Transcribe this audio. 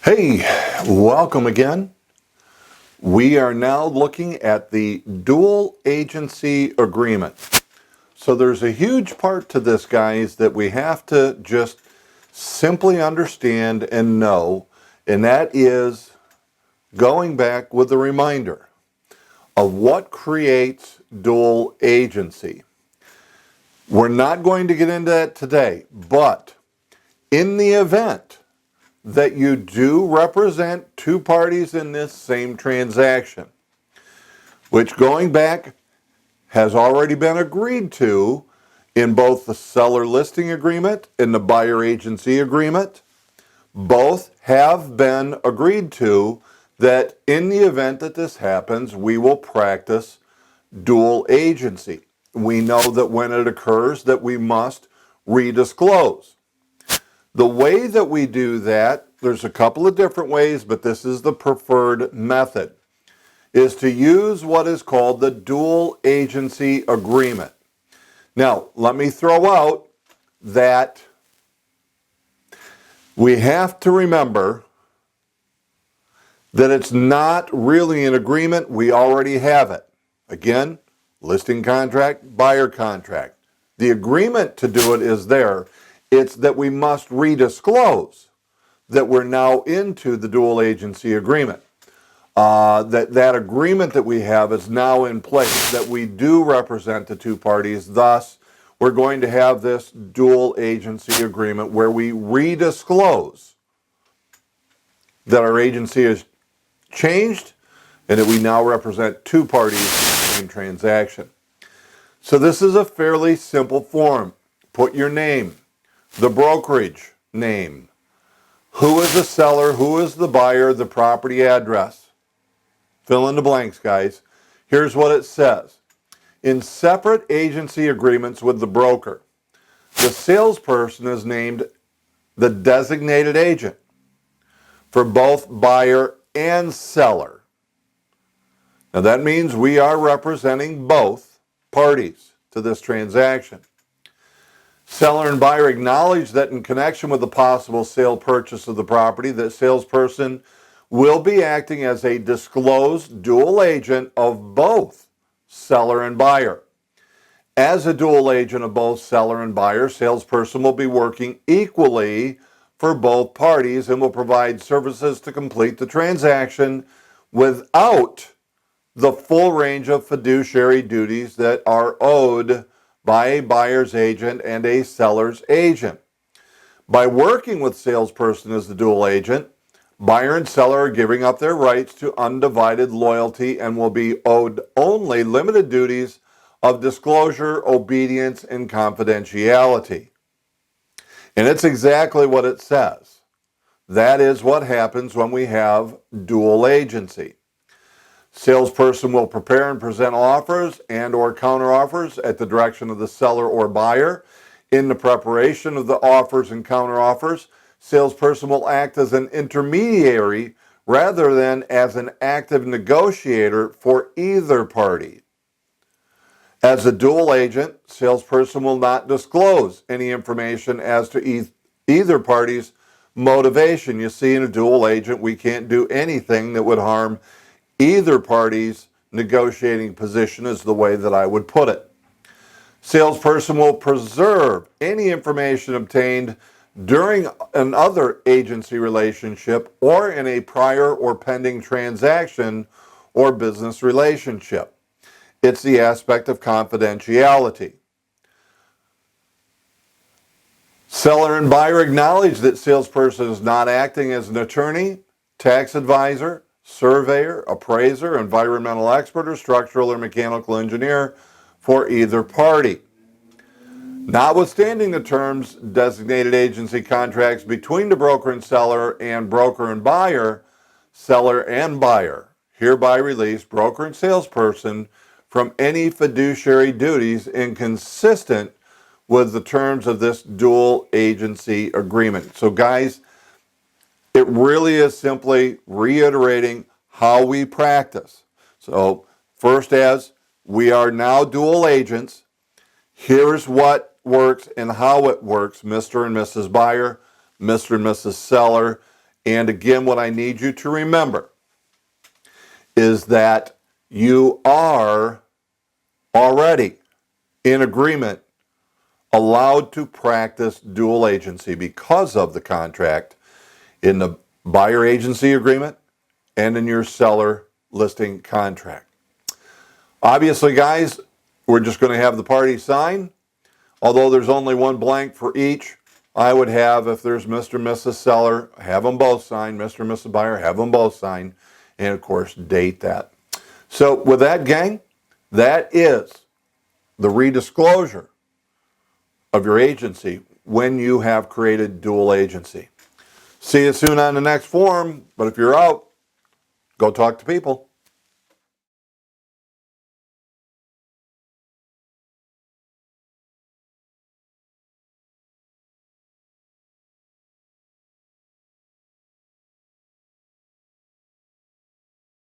Hey, welcome again. We are now looking at the dual agency agreement. So there's a huge part to this, guys, that we have to just simply understand and know, and that is going back with a reminder of what creates dual agency. We're not going to get into that today, but in the event that you do represent two parties in this same transaction, which going back has already been agreed to in both the seller listing agreement and the buyer agency agreement. Both have been agreed to that in the event that this happens, we will practice dual agency. We know that when it occurs that we must redisclose. The way that we do that, there's a couple of different ways, but this is the preferred method, is to use what is called the dual agency agreement. Now, let me throw out that we have to remember that it's not really an agreement. We already have it. Again, listing contract, buyer contract. The agreement to do it is there. It's that we must redisclose that we're now into the dual agency agreement. That agreement that we have is now in place, that we do represent the two parties. Thus, we're going to have this dual agency agreement where we redisclose that our agency has changed and that we now represent two parties in the same transaction. So this is a fairly simple form. Put your name, the brokerage name, who is the seller, who is the buyer, the property address. Fill in the blanks, guys. Here's what it says. In separate agency agreements with the broker, the salesperson is named the designated agent for both buyer and seller. Now that means we are representing both parties to this transaction. Seller and buyer acknowledge that in connection with the possible sale purchase of the property, the salesperson will be acting as a disclosed dual agent of both seller and buyer. As a dual agent of both seller and buyer, salesperson will be working equally for both parties and will provide services to complete the transaction without the full range of fiduciary duties that are owed by a buyer's agent and a seller's agent. By working with salesperson as the dual agent, buyer and seller are giving up their rights to undivided loyalty and will be owed only limited duties of disclosure, obedience, and confidentiality. And it's exactly what it says. That is what happens when we have dual agency. Salesperson will prepare and present offers and or counteroffers at the direction of the seller or buyer. In the preparation of the offers and counteroffers, salesperson will act as an intermediary rather than as an active negotiator for either party. As a dual agent, salesperson will not disclose any information as to either party's motivation. You see, in a dual agent, we can't do anything that would harm either party's negotiating position, is the way that I would put it. Salesperson will preserve any information obtained during another agency relationship or in a prior or pending transaction or business relationship. It's the aspect of confidentiality. Seller and buyer acknowledge that salesperson is not acting as an attorney, tax advisor, surveyor, appraiser, environmental expert, or structural or mechanical engineer for either party. Notwithstanding the terms designated agency contracts between the broker and broker and buyer, seller and buyer hereby release broker and salesperson from any fiduciary duties inconsistent with the terms of this dual agency agreement. So guys, it really is simply reiterating how we practice. So first, as we are now dual agents, here's what works and how it works, Mr. and Mrs. Buyer, Mr. and Mrs. Seller, And again, what I need you to remember is that you are already in agreement, allowed to practice dual agency because of the contract in the buyer agency agreement and in your seller listing contract. Obviously, guys, we're just going to have the parties sign. Although there's only one blank for each, I would have, if there's Mr. and Mrs. Seller, have them both sign. Mr. and Mrs. Buyer, have them both sign. And, of course, date that. So with that, gang, that is the redisclosure of your agency when you have created dual agency. See you soon on the next forum, but if you're out, go talk to people.